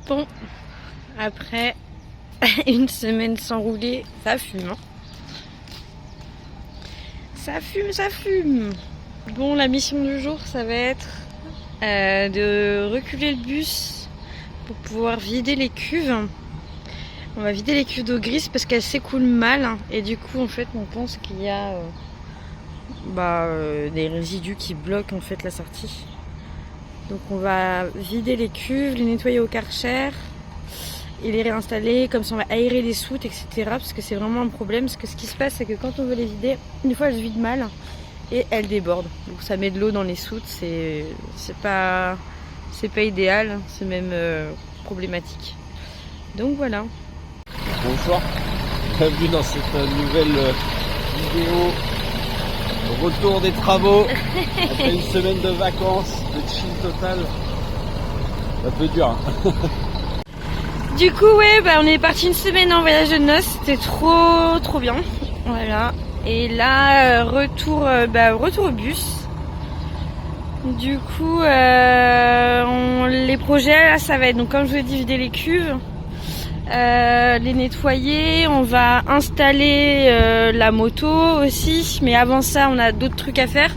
Bon, après une semaine sans rouler, ça fume. Hein. Ça fume, ça fume. Bon, la mission du jour, ça va être de reculer le bus pour pouvoir vider les cuves. On va vider les cuves d'eau grise parce qu'elles s'écoulent mal. Hein, et du coup, en fait, on pense qu'il y a des résidus qui bloquent en fait la sortie. Donc on va vider les cuves, les nettoyer au Karcher et les réinstaller, comme ça on va aérer les soutes, etc. Parce que c'est vraiment un problème, parce que ce qui se passe c'est que quand on veut les vider, une fois elles se vident mal et elles débordent. Donc ça met de l'eau dans les soutes, c'est pas idéal, c'est même problématique. Donc voilà. Bonsoir, bienvenue dans cette nouvelle vidéo. Retour des travaux après une semaine de vacances, de chill total. Un peu dur. Hein. Du coup ouais, on est parti une semaine en voyage de noces, c'était trop bien. Voilà. Et là retour au bus. Du coup les projets là ça va être, donc comme je vous ai dit, vider les cuves, les nettoyer, on va installer la moto aussi, mais avant ça on a d'autres trucs à faire.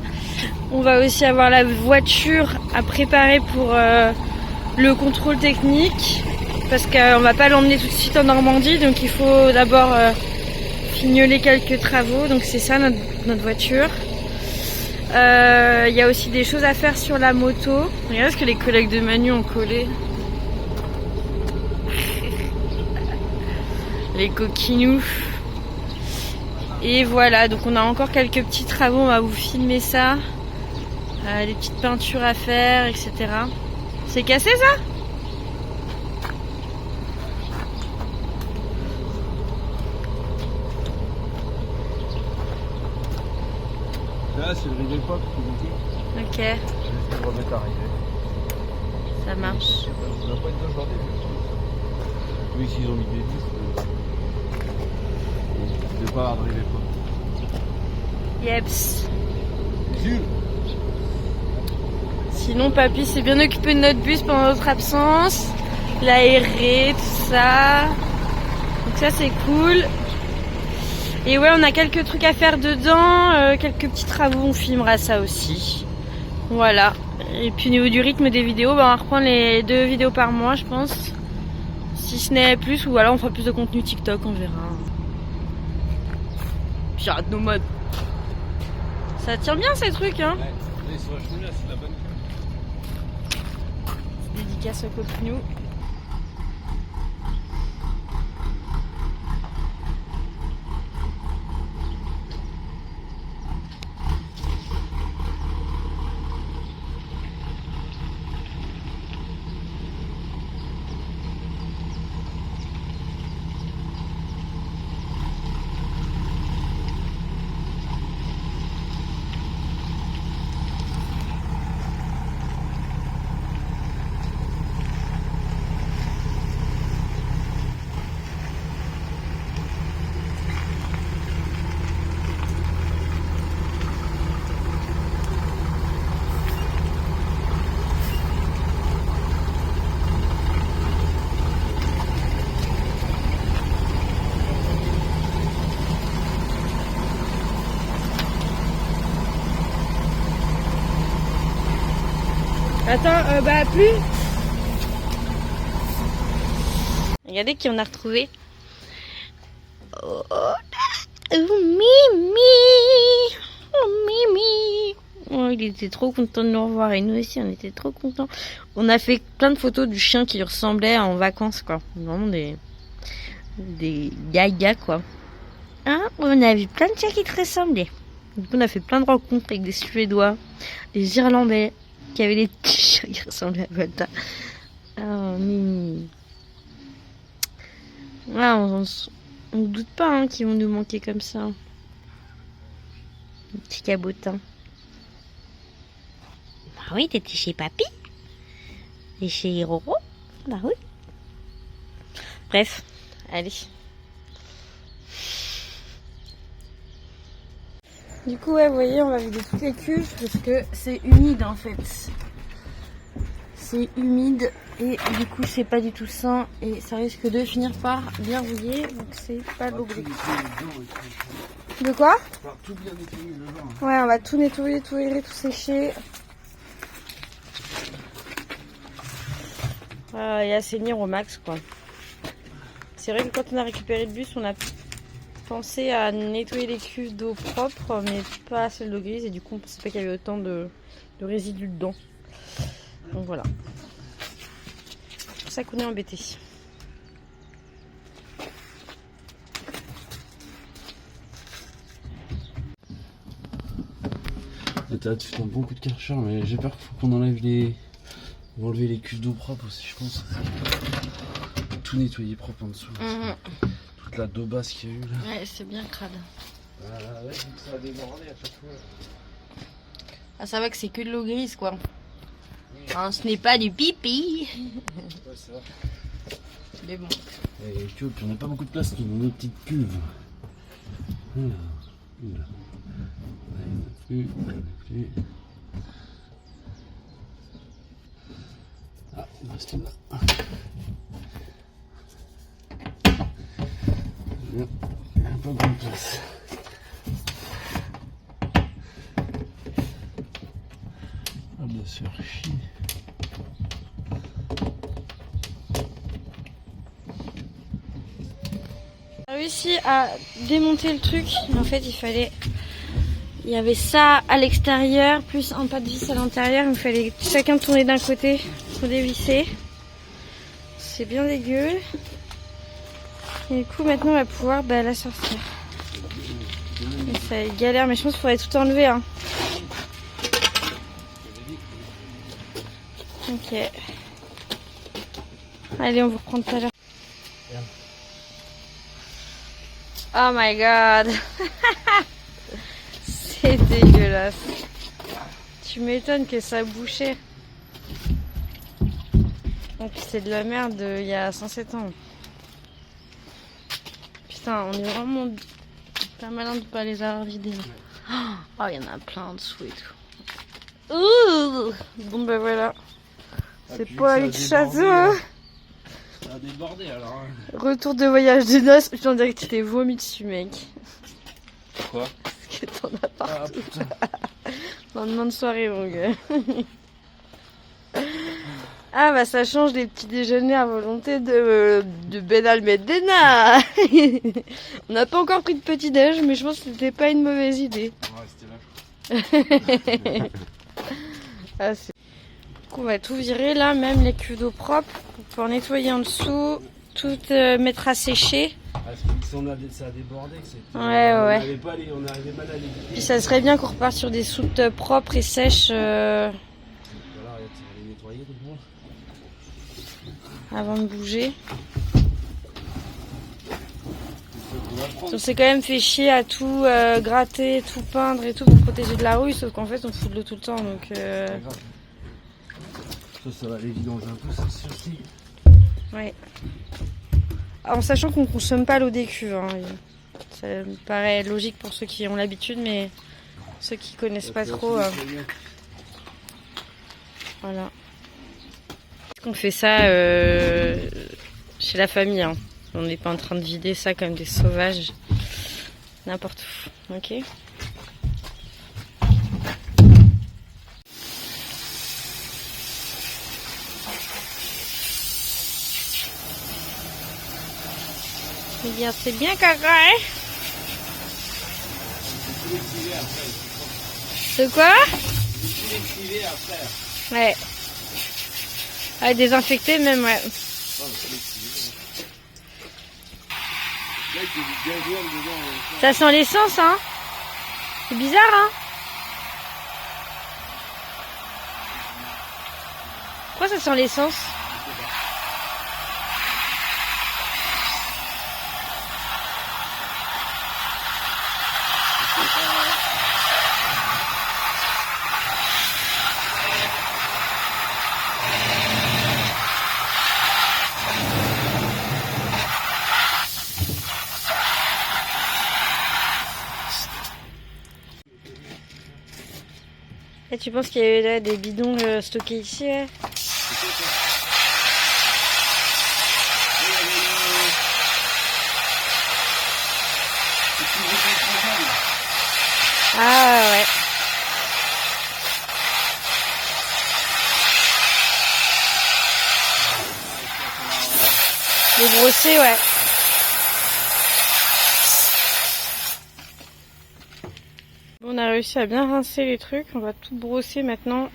On va aussi avoir la voiture à préparer pour le contrôle technique, parce qu'on va pas l'emmener tout de suite en Normandie, donc il faut d'abord fignoler quelques travaux, donc c'est ça notre voiture. Il y a aussi des choses à faire sur la moto. Regardez ce que les collègues de Manu ont collé. Les coquinous. Et voilà, donc on a encore quelques petits travaux, on va vous filmer ça. Des petites peintures à faire, etc. C'est cassé ça? Là c'est le rivet pop qui est Ok. je vais le remettre à rivet. Ça marche. Ça doit pas être d'aujourd'hui. Oui, s'ils ont mis des vis, je ne vais pas avoir de rivet pop. Yeps. Jules. Sinon, papy s'est bien occupé de notre bus pendant notre absence. L'aéré, tout ça. Donc ça, c'est cool. Et ouais, on a quelques trucs à faire dedans. Quelques petits travaux, on filmera ça aussi. Voilà. Et puis au niveau du rythme des vidéos, on va reprendre les 2 vidéos par mois, je pense. Si ce n'est plus, ou alors on fera plus de contenu TikTok, on verra. Pirate nomade. Ça tire bien ces trucs, hein. Ouais, ils sont vachement bien, c'est de la bonne. Dédicace au copinou. Attends, plus. Regardez qui on a retrouvé. Oh, Mimi. Oh, Mimi. Oh, il était trop content de nous revoir et nous aussi on était trop contents. On a fait plein de photos du chien qui lui ressemblait en vacances, quoi. Vraiment des gagas, quoi. Hein, on a vu plein de chiens qui te ressemblaient. Du coup, on a fait plein de rencontres avec des Suédois, des Irlandais qui avaient des petits chiens qui ressemblaient à Volta. Oh, Mimi. Ouais, on doute pas hein, qu'ils vont nous manquer comme ça. Un petit cabotin. Bah oui, t'étais chez papy. Et chez Roro. Bah oui. Bref, allez. Du coup, ouais, vous voyez, on va vider toutes les cuves parce que c'est humide en fait. c'est humide et du coup c'est pas du tout sain et ça risque de finir par bien rouiller, donc c'est pas l'eau grise. De quoi? Tout bien nettoyer le vin. Ouais, on va tout nettoyer, tout aérer, tout sécher. Et assainir au max quoi. C'est vrai que quand on a récupéré le bus, on a pensé à nettoyer les cuves d'eau propre, mais pas celle d'eau grise, et du coup on pensait pas qu'il y avait autant de résidus dedans. Donc voilà. C'est pour ça qu'on est embêté. Tu fais un bon coup de karcher, mais j'ai peur qu'il faut qu'on enlève les. On va enlever les cuves d'eau propre aussi, je pense. Tout nettoyer propre en dessous. Toute la daubasse qu'il y a eu là. Ouais, c'est bien crade. Ouais, ça a débordé à chaque fois. Ah, ça va que c'est que de l'eau grise quoi. Hein, ce n'est pas du pipi. Ouais, c'est vrai. Mais bon. Et puis on n'a pas beaucoup de place dans nos petites cuves. Voilà. Voilà. Plus. Ah, il reste là. Il n'y a pas beaucoup de place. Ah, bien sûr, chier. J'ai réussi à démonter le truc, mais en fait il y avait ça à l'extérieur, plus un pas de vis à l'intérieur, il fallait chacun tourner d'un côté pour dévisser. C'est bien dégueu. Et du coup maintenant on va pouvoir la sortir. Et ça est galère, mais je pense qu'il faudrait tout enlever. Hein. Ok. Allez, on vous reprend tout à l'heure. Oh my god. C'est dégueulasse. Tu m'étonnes que ça a bouché. Et puis c'est de la merde il y a 107 ans. Putain, on est vraiment pas malin de pas les avoir vidés. Oh, il y en a plein en dessous et tout. Ouh. Bon bah voilà. C'est pas une château. Ça a débordé alors. Retour de voyage de noces. Je dirais que tu t'es vomi dessus, mec. Quoi? Parce que t'en as partout. Lendemain de soirée, mon gars. Ah bah ça change les petits déjeuners à volonté de Ben Almedena. On n'a pas encore pris de petit déj, mais je pense que c'était pas une mauvaise idée. Ouais, c'était là. Ah, du coup, on va tout virer là, même les cuves d'eau propre, pour pouvoir nettoyer en dessous, tout mettre à sécher. Parce que ça a débordé. Ouais. On n'arrivait mal à les vider. Puis ça serait bien qu'on reparte sur des soutes propres et sèches Voilà, regarde, ça va les nettoyer tout le monde. avant de bouger. On s'est quand même fait chier à tout gratter, tout peindre et tout pour protéger de la rouille, sauf qu'en fait on fout de l'eau tout le temps. Donc, ça va les vidanger un peu, c'est sûr aussi. ouais. En sachant qu'on consomme pas l'eau des cuves. Hein. Ça me paraît logique pour ceux qui ont l'habitude, mais ceux qui connaissent pas trop. Voilà. On fait ça chez la famille. Hein. On n'est pas en train de vider ça comme des sauvages. N'importe où. Ok. Regarde, c'est bien caca, hein? De quoi? Ouais. Ah, désinfecter même, ouais. Ça sent l'essence, hein? C'est bizarre, hein? Pourquoi ça sent l'essence? Et tu penses qu'il y a des bidons stockés ici? Ouais. Ah ouais. Les brosser, ouais. Bon, on a réussi à bien rincer les trucs. On va tout brosser maintenant.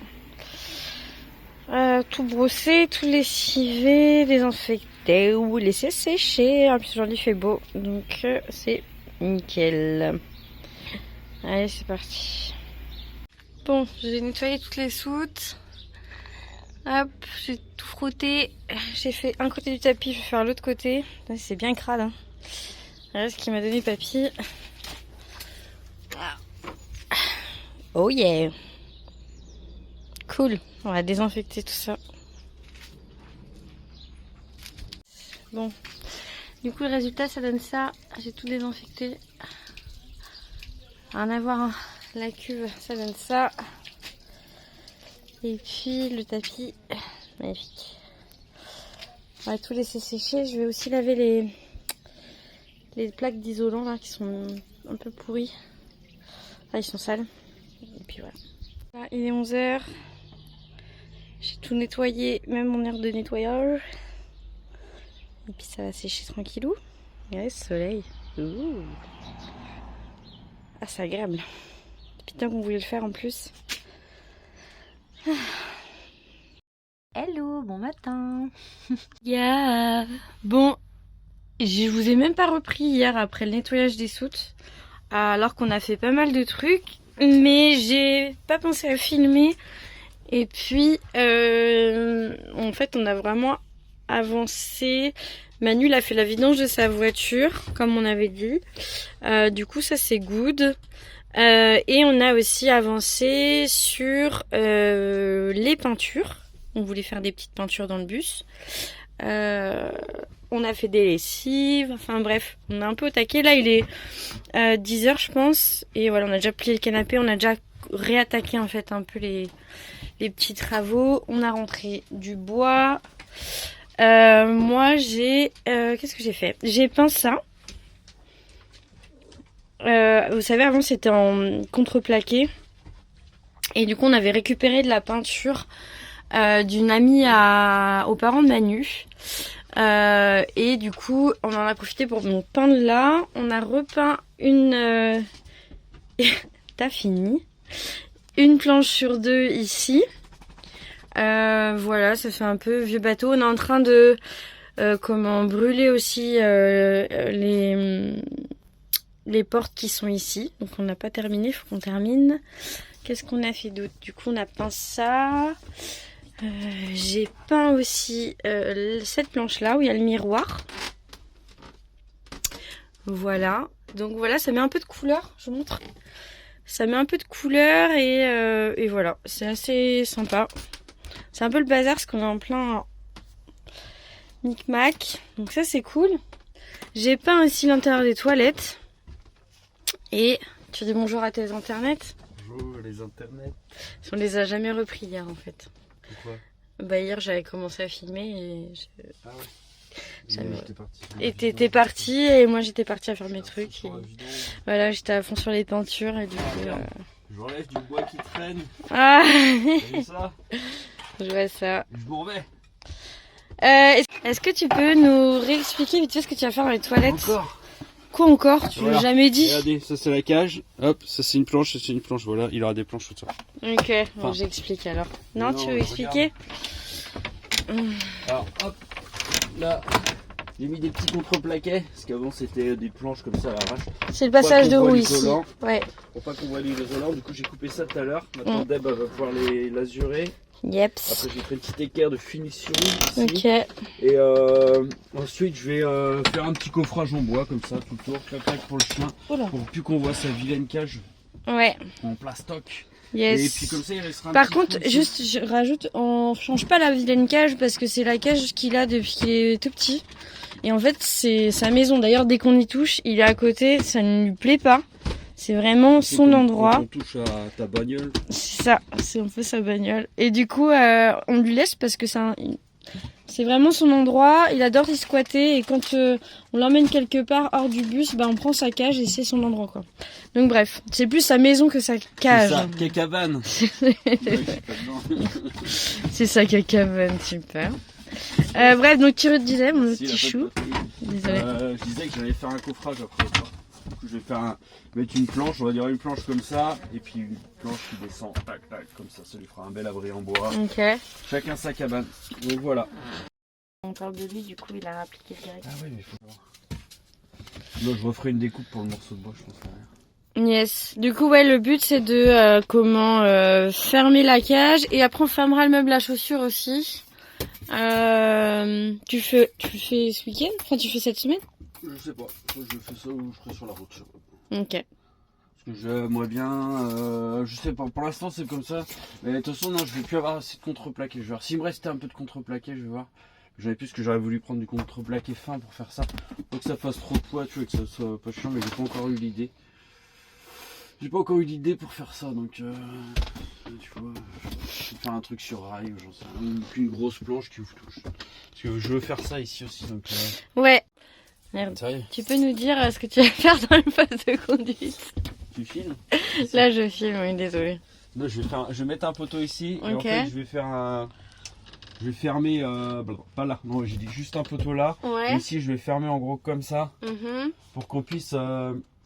Tout brosser, tout lessiver, désinfecter ou laisser sécher. En plus aujourd'hui il fait beau, donc c'est nickel. Allez, c'est parti. Bon, j'ai nettoyé toutes les soutes. Hop, j'ai tout frotté. J'ai fait un côté du tapis, je vais faire l'autre côté. C'est bien crade. Hein. Voilà ce qu'il m'a donné papy. Oh yeah. Cool. On va désinfecter tout ça. Bon. Du coup, le résultat, ça donne ça. J'ai tout désinfecté. Rien à voir. Hein. La cuve, ça donne ça. Et puis, le tapis, magnifique. On va tout laisser sécher. Je vais aussi laver les plaques d'isolant là qui sont un peu pourries. Enfin, ils sont sales. Et puis voilà. Là, il est 11h. J'ai tout nettoyé, même mon aire de nettoyage. Et puis ça va sécher tranquillou. Ouais, soleil. Ouh. Ah, c'est agréable. Depuis tant qu'on voulait le faire en plus. Hello, bon matin. Yeah. Bon, je vous ai même pas repris hier après le nettoyage des soutes. Alors qu'on a fait pas mal de trucs. Mais j'ai pas pensé à filmer. Et puis, en fait, on a vraiment avancé. Manu a fait la vidange de sa voiture, comme on avait dit. Du coup, ça c'est good. Et on a aussi avancé sur les peintures. On voulait faire des petites peintures dans le bus. On a fait des lessives. Enfin bref, on est un peu au taquet. Là, il est 10h, je pense. Et voilà, on a déjà plié le canapé. On a déjà réattaqué en fait un peu les petits travaux. On a rentré du bois. Moi j'ai qu'est-ce que j'ai fait? J'ai peint ça. Vous savez, avant c'était en contreplaqué. Et du coup on avait récupéré de la peinture d'une amie aux parents de Manu. Et du coup on en a profité pour nous peindre là. On a repeint une t'as fini, une planche sur deux ici. Voilà, ça fait un peu vieux bateau. On est en train de brûler aussi les portes qui sont ici. Donc on n'a pas terminé, il faut qu'on termine. Qu'est-ce qu'on a fait d'autre? Du coup on a peint ça. J'ai peint aussi cette planche là où il y a le miroir. Voilà. Donc voilà, ça met un peu de couleur, je vous montre. Ça met un peu de couleur et voilà, c'est assez sympa. C'est un peu le bazar parce qu'on est en plein micmac. Donc ça c'est cool. J'ai peint aussi l'intérieur des toilettes. Et tu dis bonjour à tes internets. Bonjour les internets. On les a jamais repris hier en fait. Pourquoi? Bah hier j'avais commencé à filmer et Ah ouais. J'étais parti. Et t'étais parti et moi j'étais partie à faire mes trucs. Et... Voilà, j'étais à fond sur les peintures et du coup. J'enlève du bois qui traîne. Ah. Comme ça. Je vois ça. Je m'en vais. Est-ce que tu peux nous réexpliquer vite fait ce que tu vas faire dans les toilettes? Encore? Quoi encore? Tu l'as jamais dit? Regardez, ça c'est la cage. Hop, ça c'est une planche, ça c'est une planche. Voilà, il aura des planches tout ça. Ok, bon, j'explique alors. Non, tu veux expliquer? Alors hop, là, j'ai mis des petits contreplaquets parce qu'avant c'était des planches comme ça à l'arrache. C'est le passage de roue ici. Ouais. Pour pas qu'on voit l'isolant, du coup j'ai coupé ça tout à l'heure. Maintenant Deb va pouvoir l'azurer. Yep. Après j'ai fait une petite équerre de finition ici. Ok. Et ensuite je vais faire un petit coffrage en bois comme ça tout autour, clac pour le chien. Oula. Pour plus qu'on voit sa vilaine cage. Ouais. En plastoc. Yes. Et puis comme ça il restera un Par petit contre, juste je rajoute, on change pas la vilaine cage parce que c'est la cage qu'il a depuis qu'il est tout petit. Et en fait c'est sa maison. D'ailleurs dès qu'on y touche, il est à côté, ça ne lui plaît pas. C'est vraiment son endroit. On touche à ta bagnole. C'est ça, c'est un peu sa bagnole. Et du coup, on lui laisse parce que c'est C'est vraiment son endroit. Il adore y squatter et quand on l'emmène quelque part hors du bus, bah on prend sa cage et c'est son endroit quoi. Donc bref, c'est plus sa maison que sa cage. C'est ça, cacabane. C'est sa cacavane, super. Bref, donc tu disais mon petit chou. Désolé. Je disais que j'allais faire un coffrage après ça. Du coup, je vais mettre une planche, on va dire une planche comme ça, et puis une planche qui descend, tac, tac, comme ça lui fera un bel abri en bois. Ok. Chacun sa cabane. Donc voilà. On parle de lui, du coup il a appliqué direct. Ah oui, mais il faut voir. Là, je referai une découpe pour le morceau de bois, je pense. Yes. Du coup, ouais, le but c'est de fermer la cage et après on fermera le meuble à chaussures aussi. Tu fais ce week-end? Enfin, tu fais cette semaine? Je sais pas. Je fais ça ou je serai sur la route. Ok. Parce que j'aimerais bien, je sais pas, pour l'instant c'est comme ça. Mais de toute façon, non, je vais plus avoir assez de contreplaqué. Je vais voir. S'il me restait un peu de contreplaqué, je vais voir. J'avais plus que j'aurais voulu prendre du contreplaqué fin pour faire ça. Pour que ça fasse trop de poids, tu vois, que ça soit pas chiant, mais j'ai pas encore eu l'idée. J'ai pas encore eu l'idée pour faire ça, donc tu vois, je vais faire un truc sur rail ou j'en sais rien, une grosse planche qui ouvre touche. Parce que je veux faire ça ici aussi, donc. Ouais. Merde. Sérieux ? Tu peux nous dire ce que tu vas faire dans le phase de conduite? Tu filmes ? Là, je filme, oui, désolé. Là, je vais mettre un poteau ici et en Ok. fait, je vais fermer, pas là, non, j'ai dit juste un poteau là. Ouais. Et ici, je vais fermer en gros comme ça pour qu'on puisse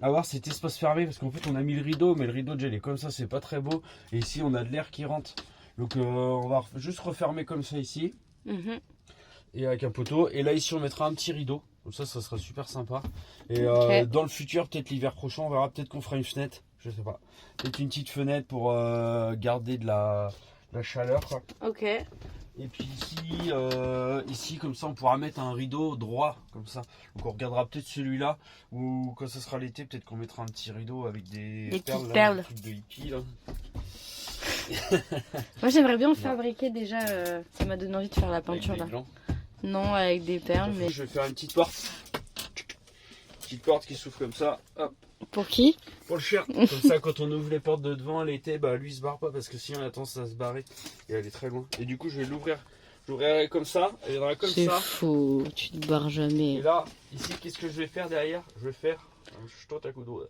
avoir cet espace fermé parce qu'en fait, on a mis le rideau, mais le rideau déjà il est comme ça, c'est pas très beau. Et ici, on a de l'air qui rentre. Donc, on va juste refermer comme ça ici et avec un poteau. Et là, ici, on mettra un petit rideau. Comme ça sera super sympa. Et dans le futur, peut-être l'hiver prochain, on verra peut-être qu'on fera une fenêtre. Je sais pas. Peut-être une petite fenêtre pour garder de la chaleur. Quoi. Ok. Et puis ici, comme ça, on pourra mettre un rideau droit, comme ça. Donc on regardera peut-être celui-là. Ou quand ça sera l'été, peut-être qu'on mettra un petit rideau avec des perles. petites perles. Des trucs de hippie, là. Moi, j'aimerais bien fabriquer déjà. Ça m'a donné envie de faire la peinture Avec des là. blancs. Non, avec des perles, mais. Je vais faire une petite porte. Petite porte qui s'ouvre comme ça. Hop. Pour qui? Pour le chien. Comme ça, quand on ouvre les portes de devant l'été, bah lui il se barre pas parce que sinon on a tendance à se barrer et aller très loin. Et du coup, je vais l'ouvrir. J'ouvrirai comme ça. Elle viendra comme C'est ça. faux, tu te barres jamais. Et là, ici, qu'est-ce que je vais faire derrière? Je vais faire un jeton à coudoir.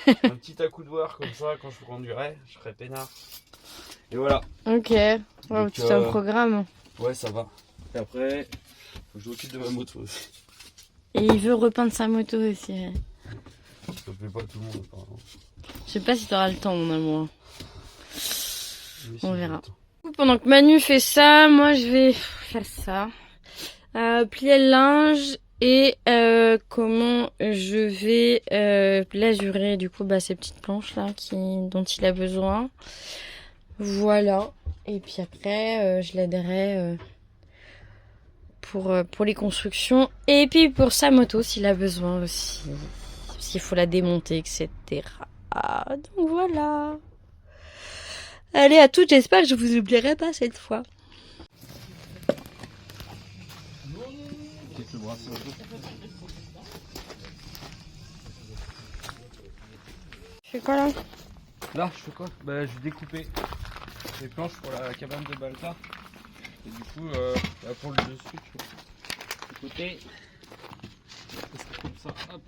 Un petit accoudoir comme ça, quand je conduirai, je serai peinard. Et voilà. Ok. Wow, c'est un programme. Ouais, ça va. Et après, faut que je m'occupe de ma moto aussi. Et il veut repeindre sa moto aussi. Ouais. Ça plaît pas tout le monde apparemment. Je sais pas si t'auras le temps, mon amour. Oui, On verra. Pendant que Manu fait ça, moi je vais faire ça. Plier le linge et comment je vais lazurer du coup ces petites planches là dont il a besoin. Voilà. Et puis après, je l'aiderai pour les constructions et puis pour sa moto s'il a besoin aussi. Parce qu'il faut la démonter, etc. Donc voilà. Allez à toutes, j'espère que je vous oublierai pas cette fois. Peut-être le brasser un peu. Tu fais quoi là? Là, je fais quoi? Bah, je vais découper les planches pour la cabane de Balta. Et du coup, pour le dessus, tu vois, du côté, ça serait comme ça, hop,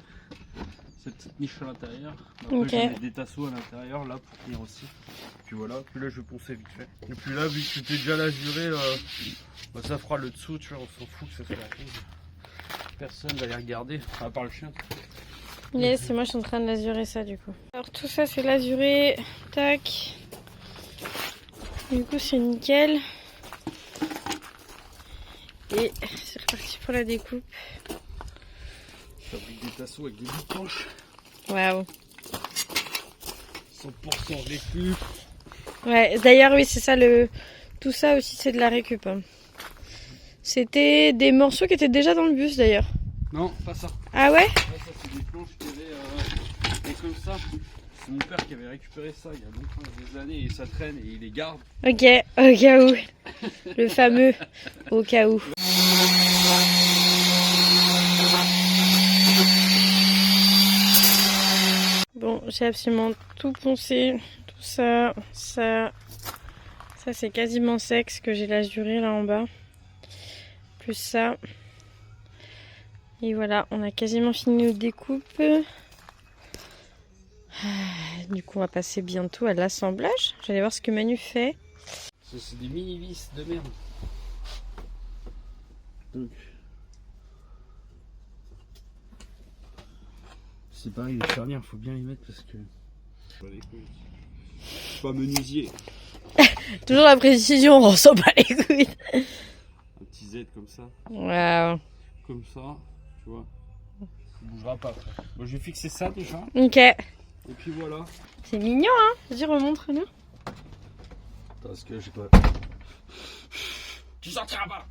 cette petite niche à l'intérieur. Après, Ok. je vais mettre des tasseaux à l'intérieur, là, pour tenir aussi. Puis voilà, puis là, je vais poncer vite fait. Et puis là, vu que c'était déjà lasuré, bah, ça fera le dessous, tu vois, on s'en fout que ça soit la chose. Personne va les regarder, à part le chien. Yes, et moi je suis en train de lazurer ça du coup. Alors tout ça c'est lasuré, tac. Du coup c'est nickel. Et c'est reparti pour la découpe. Je fabrique des tasseaux avec des bouts de planches. Waouh. 100% récup. Ouais, d'ailleurs oui c'est ça tout ça aussi c'est de la récup. Hein. C'était des morceaux qui étaient déjà dans le bus d'ailleurs. Non, pas ça. Ah ouais? Là, ça c'est des planches qui avaient et comme ça. C'est mon père qui avait récupéré ça il y a longtemps, des années, et ça traîne et il les garde. Ok, au cas où. Le fameux au cas où. Bon, j'ai absolument tout poncé, tout ça, ça c'est quasiment sec ce que j'ai lasuré là en bas. plus ça. Et voilà, on a quasiment fini notre découpe. Du coup, on va passer bientôt à l'assemblage. J'allais voir ce que Manu fait. Ça, c'est des mini vis de merde. Donc, c'est pareil, les charnières, faut bien les mettre parce que. Je suis pas menuisier. Toujours la précision, on s'en bat les couilles. Un petit Z comme ça. Waouh. Comme ça, tu vois. Ça bougera pas après. Bon, je vais fixer ça déjà. Ok. Et puis voilà. C'est mignon, hein. Vas-y, remontre-nous. Parce que j'ai pas. Tu sortiras pas.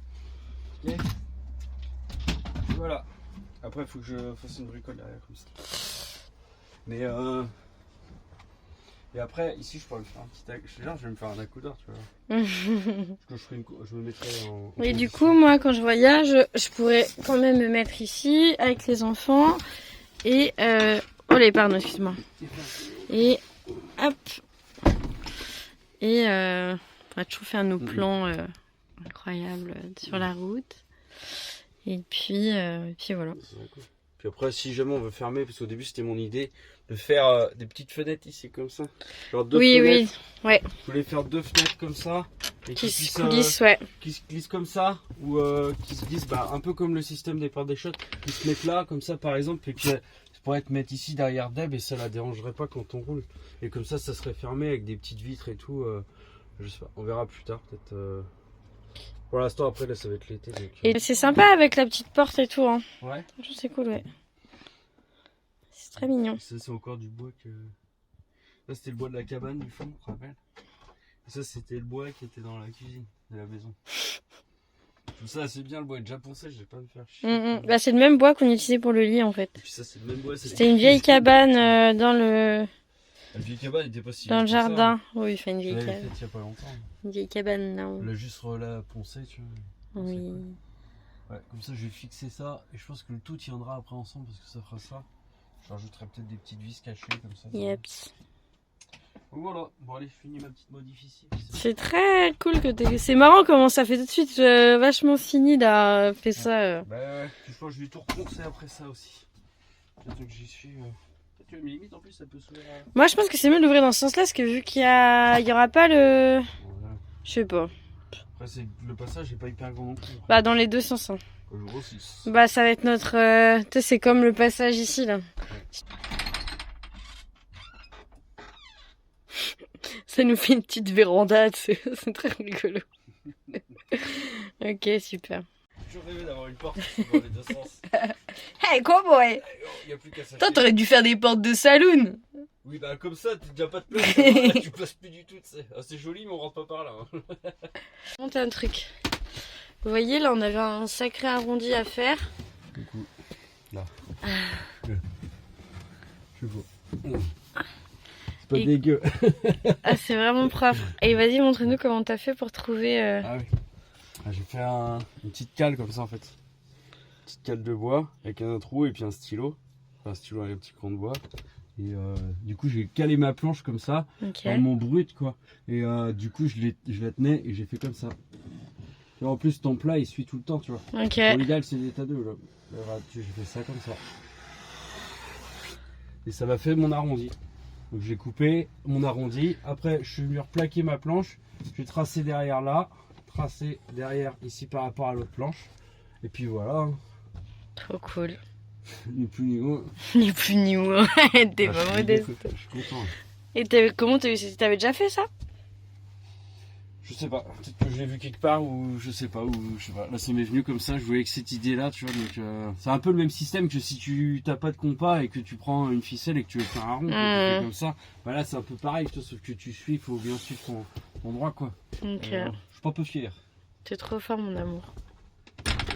Ok. Voilà. Après, il faut que je fasse une bricole derrière comme ça. Mais et après, ici, je pourrais me faire un petit tag. Je vais me faire un accoudeur, tu vois. Je me mettrai en. Et du coup, moi, quand je voyage, je pourrais quand même me mettre ici avec les enfants. Et oh les pardon, excuse-moi. Et hop. Et on va toujours faire nos plans incroyables sur la route. Et puis voilà. Puis après, si jamais on veut fermer, parce qu'au début c'était mon idée de faire des petites fenêtres ici comme ça. Genre deux fenêtres. Oui, ouais. Je voulais faire deux fenêtres comme ça. Et Qui se glissent, ouais. Qui se glissent comme ça. Ou qui se glissent un peu comme le système des portes des shots. Qui se mettent là, comme ça par exemple. Et que ça pourrait être mettre ici derrière Deb et ça la dérangerait pas quand on roule. Et comme ça serait fermé avec des petites vitres et tout. Je sais pas, on verra plus tard peut-être. Pour l'instant, après, là, ça va être l'été. Et c'est sympa avec la petite porte et tout. Hein. Ouais. C'est cool, ouais. C'est très mignon. Ça, c'est encore du bois que. Là, c'était le bois de la cabane du fond, tu te rappelles? Et ça, c'était le bois qui était dans la cuisine de la maison. Tout ça, c'est bien, le bois est déjà poncé, je vais pas me faire chier. Bah, c'est le même bois qu'on utilisait pour le lit, en fait. Et puis ça, c'est le même bois. C'était une vieille cabane dans le. La vieille cabane était pas si. Dans le jardin. Ça, oui, enfin une vieille cabane. Il y a pas longtemps. Une vieille cabane, là. On l'a juste là poncé, tu vois. Oui. Ouais, comme ça, je vais fixer ça. Et je pense que le tout tiendra après ensemble parce que ça fera ça. Je rajouterai peut-être des petites vis cachées comme ça. Yep. Donc voilà, bon allez, je finis ma petite modif ici. C'est très cool que t'aies. C'est marrant comment ça fait tout de suite vachement fini d'avoir fait ça. Bah ouais, je pense que je vais tout reponcer après ça aussi. Bientôt que j'y suis. Tu vois, mais limite en plus ça peut s'ouvrir. Moi je pense que c'est mieux d'ouvrir dans ce sens là parce que vu qu'il y aura pas le. Voilà. Je sais pas. Après le passage n'est pas hyper grand non plus. Bah dans les deux sens. Hein. Je grossisse. Bah ça va être notre. Tu sais, c'est comme le passage ici là. Ouais. Ça nous fait une petite véranda, c'est très rigolo. Ok, super. J'ai toujours rêvé d'avoir une porte dans les deux sens. Hey, cowboy! Y a plus qu'à s'acheter. Toi, t'aurais dû faire des portes de saloon! Oui, bah comme ça, t'as déjà pas de place. Là, tu places plus du tout, tu sais. Ah, c'est joli, mais on rentre pas par là. Hein. Monte un truc. Vous voyez, là, on avait un sacré arrondi à faire. Du coup, là. Je vois. Pas dégueu. Ah, c'est vraiment propre. Et vas-y, montre-nous comment t'as fait pour trouver. Ah oui. J'ai fait une petite cale comme ça en fait. Une petite cale de bois avec un trou et puis un stylo. Enfin, un stylo avec un petit cran de bois. Et du coup, j'ai calé ma planche comme ça. Okay. Dans mon brut quoi. Et du coup, je la tenais et j'ai fait comme ça. Et en plus, ton plat il suit tout le temps, tu vois. Ok. Bon, l'idéal, c'est l'état 2 là. J'ai fait ça comme ça. Et ça m'a fait mon arrondi. Donc j'ai coupé mon arrondi, après je suis venu replaquer ma planche, j'ai tracé derrière là, tracé derrière ici par rapport à l'autre planche, et puis voilà. Trop cool. Ni plus ni moins. Ni plus ni moins, t'es pas modeste. Je suis content. Et comment t'avais déjà fait ça? Je sais pas, peut-être que je l'ai vu quelque part ou je sais pas, Là ça m'est venu comme ça, je voyais que cette idée là, tu vois, donc c'est un peu le même système que si tu t'as pas de compas et que tu prends une ficelle et que tu veux faire un rond, tu fais comme ça, bah là c'est un peu pareil, tu vois, sauf que tu suis, il faut bien suivre ton droit quoi. Ok. Je suis pas un peu fier. T'es trop fort mon amour.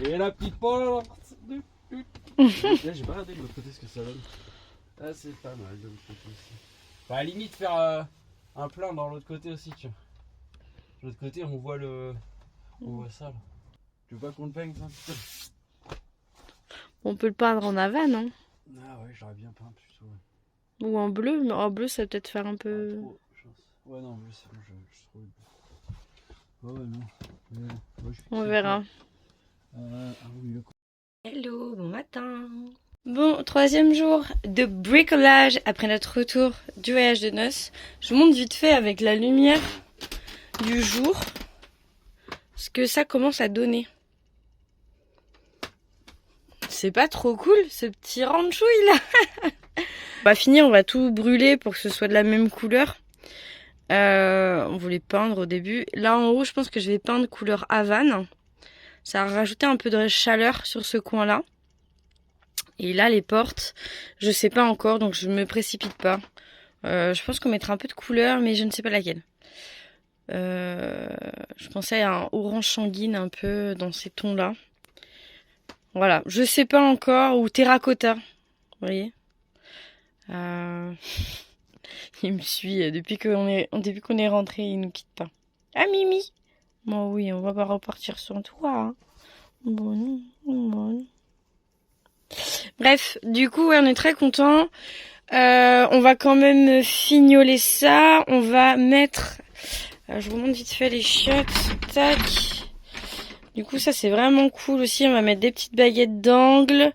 Et la petite porte. Là j'ai pas regardé de l'autre côté ce que ça donne. Ah c'est pas mal de l'autre côté aussi. Bah à la limite faire un plein dans l'autre côté aussi, tu vois. De l'autre côté, on voit ça là. Tu veux pas qu'on le peigne ça? On peut le peindre en aval, non? Ah ouais, j'aurais bien peint plutôt. Ouais. Ou en bleu, mais en bleu ça va peut-être faire un peu. Ouais, non, en bleu c'est bon, je trouve. Ouais, non. Ouais, On verra. Hello, bon matin. Bon, 3e jour de bricolage après notre retour du voyage de noces. Je vous montre vite fait avec la lumière du jour ce que ça commence à donner. C'est pas trop cool ce petit ranchouille là. On va finir, on va tout brûler pour que ce soit de la même couleur. On voulait peindre au début. Là en haut, je pense que je vais peindre couleur Havane. Ça a rajouté un peu de chaleur sur ce coin-là. Et là, les portes, je sais pas encore, donc je me précipite pas. Je pense qu'on mettra un peu de couleur, mais je ne sais pas laquelle. Je pensais à un orange sanguine un peu dans ces tons-là. Voilà, je sais pas encore, ou terracotta, vous voyez. Il me suit depuis qu'on est rentré, il nous quitte pas. Ah Mimi! Bon oui, on va pas repartir sur toi. Hein. Bon. Bref, du coup, ouais, on est très contents. On va quand même fignoler ça. On va mettre... je vous montre vite fait les chiottes. Tac. Du coup, ça, c'est vraiment cool aussi. On va mettre des petites baguettes d'angle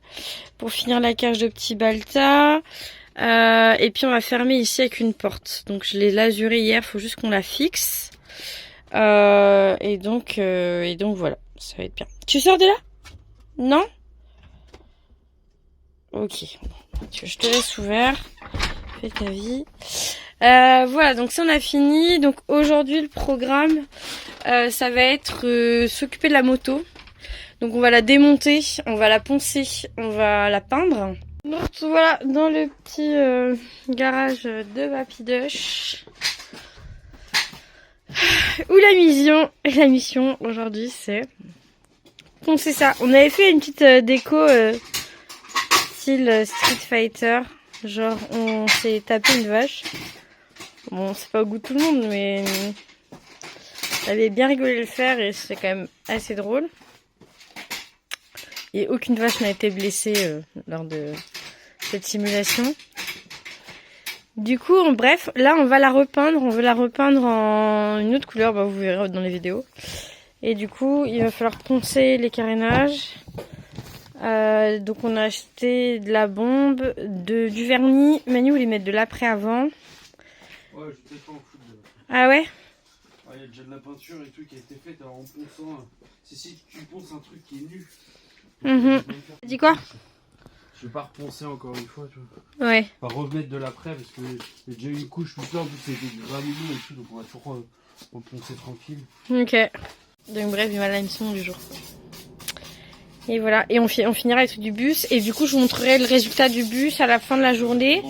pour finir la cage de petits Balta. Et puis, on va fermer ici avec une porte. Donc, je l'ai lasurée hier. Il faut juste qu'on la fixe. Et donc voilà. Ça va être bien. Tu sors de là? Non? Ok. Je te laisse ouvert. Fais ta vie. Voilà, donc ça on a fini. Donc aujourd'hui le programme, ça va être s'occuper de la moto. Donc on va la démonter, on va la poncer, on va la peindre. Donc voilà, dans le petit garage de Vapidush. Où la mission aujourd'hui c'est poncer ça. On avait fait une petite déco style Street Fighter. Genre on s'est tapé une vache. Bon, c'est pas au goût de tout le monde, mais j'avais bien rigolé le faire et c'est quand même assez drôle. Et aucune vache n'a été blessée lors de cette simulation. Du coup, bref, là on va la repeindre. On veut la repeindre en une autre couleur, bah, vous verrez dans les vidéos. Et du coup, il va falloir poncer les carénages. Donc on a acheté de la bombe, du vernis. Manu voulait mettre de l'après-avant. Ouais, je vais peut-être pas en foutre de l'après. Ah ouais? Il y a déjà de la peinture et tout qui a été faite en ponçant. C'est si tu ponces un truc qui est nu. Tu dis quoi? Je vais pas reponcer encore une fois, tu vois. Ouais. Pas remettre de l'après parce que j'ai déjà eu une couche tout ça, en plus c'était du granulé et tout, donc on va toujours reponcer tranquille. Ok. Donc bref, voilà la mission du jour. Et voilà, et on finira les trucs du bus. Et du coup, je vous montrerai le résultat du bus à la fin de la journée.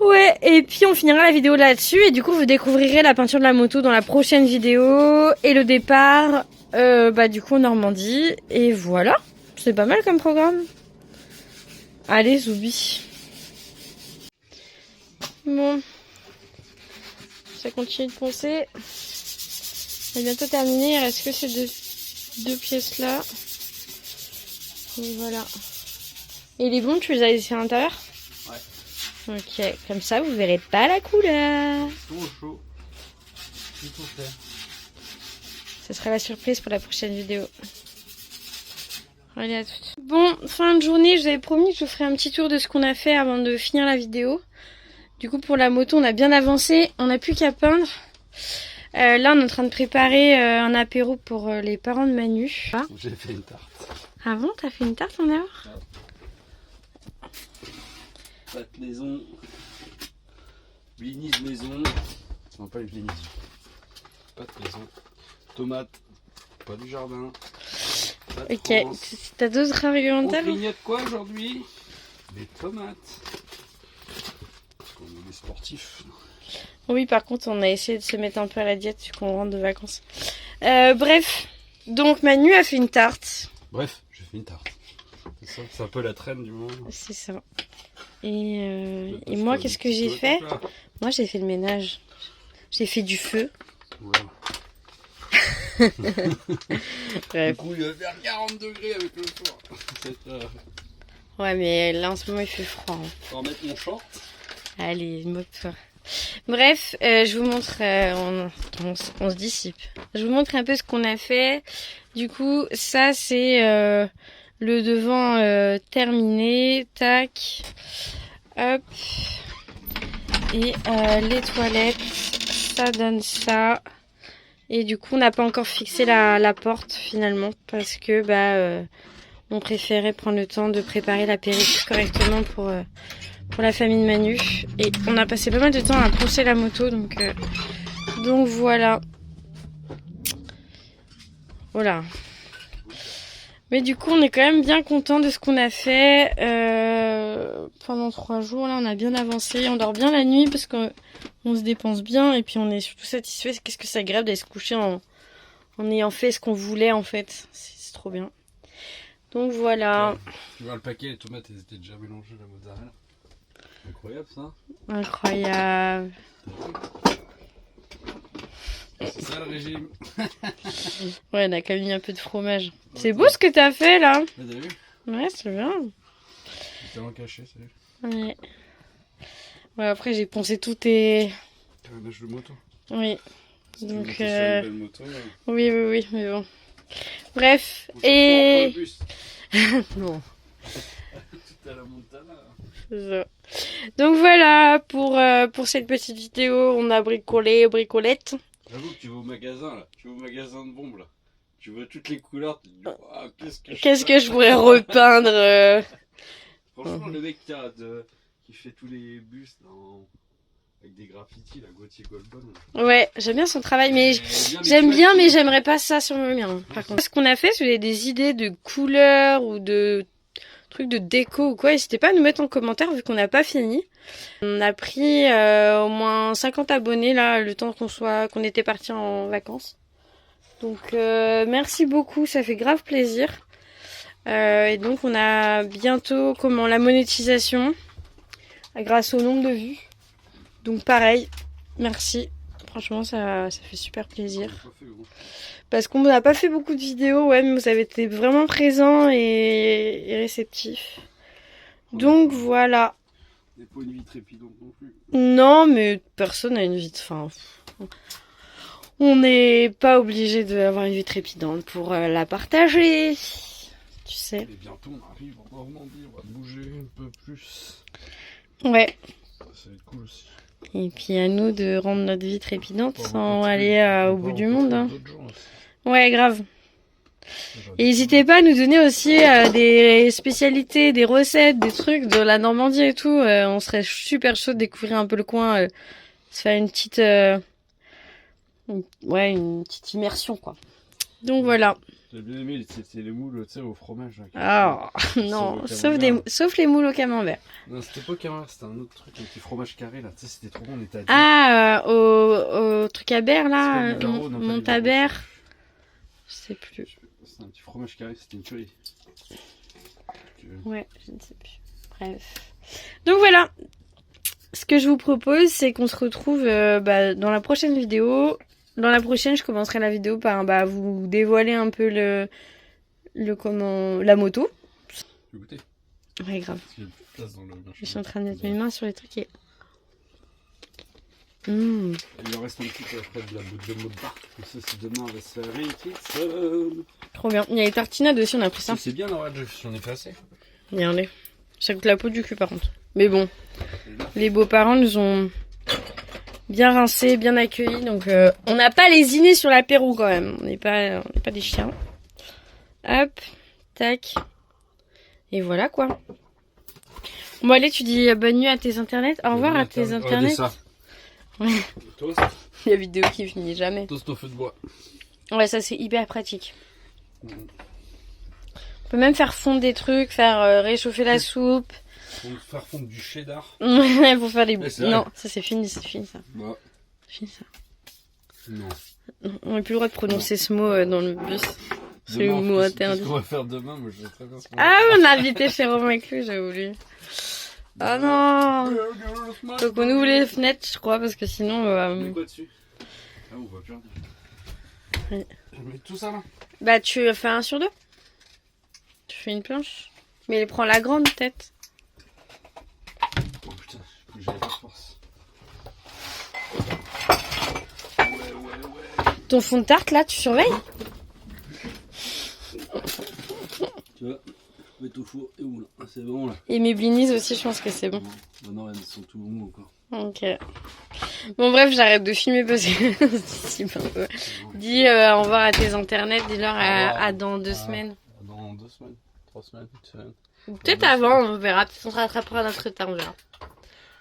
Ouais, et puis on finira la vidéo là-dessus. Et du coup, vous découvrirez la peinture de la moto dans la prochaine vidéo. Et le départ, du coup, en Normandie. Et voilà, c'est pas mal comme programme. Allez, Zoubi. Bon. Ça continue de poncer. C'est bientôt terminé. Il reste que ces deux pièces là. Et voilà. Et les blondes, tu les as laissées à l'intérieur? Ouais. Ok, comme ça vous verrez pas la couleur. Tout chaud. Tout faire. Ce sera la surprise pour la prochaine vidéo. Allez, à toutes. Bon, fin de journée, je vous avais promis que je vous ferai un petit tour de ce qu'on a fait avant de finir la vidéo. Du coup, pour la moto, on a bien avancé. On n'a plus qu'à peindre. Là, on est en train de préparer un apéro pour les parents de Manu. Ah. J'ai fait une tarte. Ah bon, t'as fait une tarte en or? Pâte maison. Blinis maison. Non, pas les blinis. Pâte maison. Tomates. Pas du jardin. Ok, t'as d'autres argumentaires? On grignote quoi aujourd'hui? Des tomates. Parce qu'on est des sportifs. Oui, par contre, on a essayé de se mettre un peu à la diète vu qu'on rentre de vacances. Bref, donc Manu a fait une tarte. Bref, j'ai fait une tarte. C'est ça, c'est un peu la traîne du moment. C'est ça. Et moi, qu'est-ce que j'ai fait? Moi, j'ai fait le ménage. J'ai fait du feu. Voilà. Bref. Du coup, il va faire 40 degrés avec le four. Ouais, mais là, en ce moment, il fait froid. Hein. Je vais remettre mon short. Allez, moque-toi. Bref, je vous montre, on se dissipe. Je vous montre un peu ce qu'on a fait. Du coup, ça c'est le devant terminé. Tac. Hop. Et les toilettes, ça donne ça. Et du coup, on n'a pas encore fixé la porte finalement parce que on préférait prendre le temps de préparer l'apéritif correctement pour la famille de Manu. Et on a passé pas mal de temps à poncer la moto, donc voilà. Voilà. Mais du coup, on est quand même bien content de ce qu'on a fait pendant 3 jours. Là, on a bien avancé. On dort bien la nuit parce qu'on se dépense bien. Et puis, on est surtout satisfait. Qu'est-ce que c'est agréable d'aller se coucher en ayant fait ce qu'on voulait, en fait. C'est trop bien. Donc, voilà. Tu vois, le paquet, les tomates, elles étaient déjà mélangées, la mozzarella. Incroyable, ça. Incroyable. C'est ça, le régime. Ouais, on a quand même mis un peu de fromage. C'est beau ce que t'as fait, là. T'as vu? Ouais, c'est bien. C'est tellement caché, c'est. Ouais. Ouais, après, j'ai poncé tout tes... Un nage de moto. Oui. Si Donc, tu veux monter sur une belle moto, oui, mais bon. Bref, on et... se bus. Non. Tout à la montana. C'est ça. Donc voilà, pour cette petite vidéo, on a bricolette. J'avoue que tu vas au magasin, là. Tu vas au magasin de bombes, là. Tu vois toutes les couleurs, tu te dis, oh, Qu'est-ce que je pourrais repeindre Franchement, le mec qui fait tous les bus avec des graffitis, la Gauthier Goldbone. Ouais, j'aime bien son travail, mais j'aime bien, mais j'aimerais pas ça sur le mien. Par contre, ce qu'on a fait, si vous avez des idées de couleurs ou de trucs de déco ou quoi, n'hésitez pas à nous mettre en commentaire vu qu'on n'a pas fini. On a pris au moins 50 abonnés là, le temps qu'on était parti en vacances. Donc merci beaucoup, ça fait grave plaisir. Et donc on a bientôt la monétisation grâce au nombre de vues. Donc pareil, merci. Franchement ça fait super plaisir. Parce qu'on n'a pas fait beaucoup de vidéos, ouais, mais vous avez été vraiment présents et réceptifs. Donc voilà. Et pas une vie trépidante non plus. Non, mais personne n'a une vie. Enfin, on n'est pas obligé d'avoir une vie trépidante pour la partager. Tu sais. Et bientôt on arrive en Normandie, on va bouger un peu plus. Ouais. Ça va être cool aussi. Et puis à nous de rendre notre vie trépidante sans aller au bout du monde. Hein. Ouais, grave. Et n'hésitez pas à nous donner aussi des spécialités, des recettes, des trucs de la Normandie et tout. On serait super chaud de découvrir un peu le coin, se faire une petite, une petite immersion quoi. Donc voilà. J'ai bien aimé, c'était les moules, tu sais, au fromage. Ah non, sauf les moules au camembert. Non, c'était pas au camembert, c'était un autre truc, un petit fromage carré là. Tu sais, c'était trop bon, on était à 10. Ah, au truc à berre là, Montabert. Je sais plus. C'était un petit fromage carré, c'était une tuerie. Ouais, je ne sais plus. Bref. Donc voilà. Ce que je vous propose, c'est qu'on se retrouve dans la prochaine vidéo. Dans la prochaine, je commencerai la vidéo par vous dévoiler un peu la moto. Tu veux goûter? Ouais, grave. Je suis en train de mettre mes mains sur les trucs et... Il en reste un petit peu après de la boute de Mozart. Comme ça, si demain on va se faire une petite... Trop bien. Il y a les tartinades aussi, on a pris ça. C'est bien, Laura, j'en ai fait assez. Regardez. Ça coûte la peau du cul par contre. Mais bon, les beaux-parents nous ont bien rincés, bien accueillis. Donc on n'a pas lésiné sur l'apéro quand même. On n'est pas des chiens. Hop, tac. Et voilà quoi. Bon allez, tu dis bonne nuit à tes internets. Au revoir à tes internets. Ouais. Toast. La vidéo qui finit jamais. Toast au feu de bois. Ouais, ça c'est hyper pratique. On peut même faire fondre des trucs, faire réchauffer la soupe. Faire fondre du cheddar. Pour faire des... Non, ça c'est fini ça. Bah. C'est fini ça. Non. On n'a plus le droit de prononcer ce mot dans le bus. C'est le mot interdit. Qu'est-ce qu'on va faire demain? Moi, je vais très bien ce Ah, on a invité Jérôme avec lui, j'ai oublié. Ah non. Faut qu'on ouvre les fenêtres, je crois, parce que sinon... On met quoi dessus? Ah, on voit plus rien. Oui. Je mets tout ça là? Bah, tu fais 1 sur 2. Tu fais une planche. Mais prends la grande tête. Oh putain, j'ai pas de force. Ouais. Ton fond de tarte, là, tu surveilles? mettre au four et où là? Ah, c'est bon là. Et mes blinis aussi, je pense que c'est bon. Bah non, elles sont tout mous encore. Ok. Bon bref, j'arrête de filmer parce que c'est un peu. Dis au revoir à tes internets, dis-leur à dans 2 semaines. Dans 2 semaines, 3 semaines, 1 semaine. Ou peut-être avant, on verra. Peut-être on se rattrapera notre retard, on verra.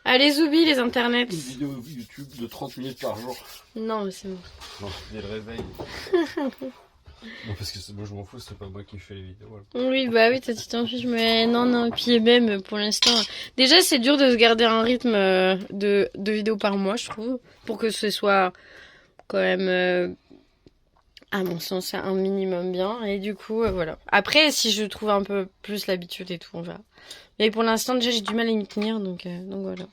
Allez, Zoubi, les internets. Une vidéo YouTube de 30 minutes par jour. Non, mais c'est bon. Non, dès le réveil. Non, parce que moi je m'en fous, c'est pas moi qui fais les vidéos. Là. Oui, bah oui, toi tu t'en fiches, mais non, et puis même pour l'instant. Déjà, c'est dur de se garder un rythme de vidéos par mois, je trouve, pour que ce soit quand même, à mon sens, un minimum bien. Et du coup, voilà. Après, si je trouve un peu plus l'habitude et tout, on verra. Mais pour l'instant, déjà, j'ai du mal à m'y tenir, donc voilà.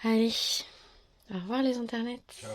Allez, au revoir les internets. Ciao.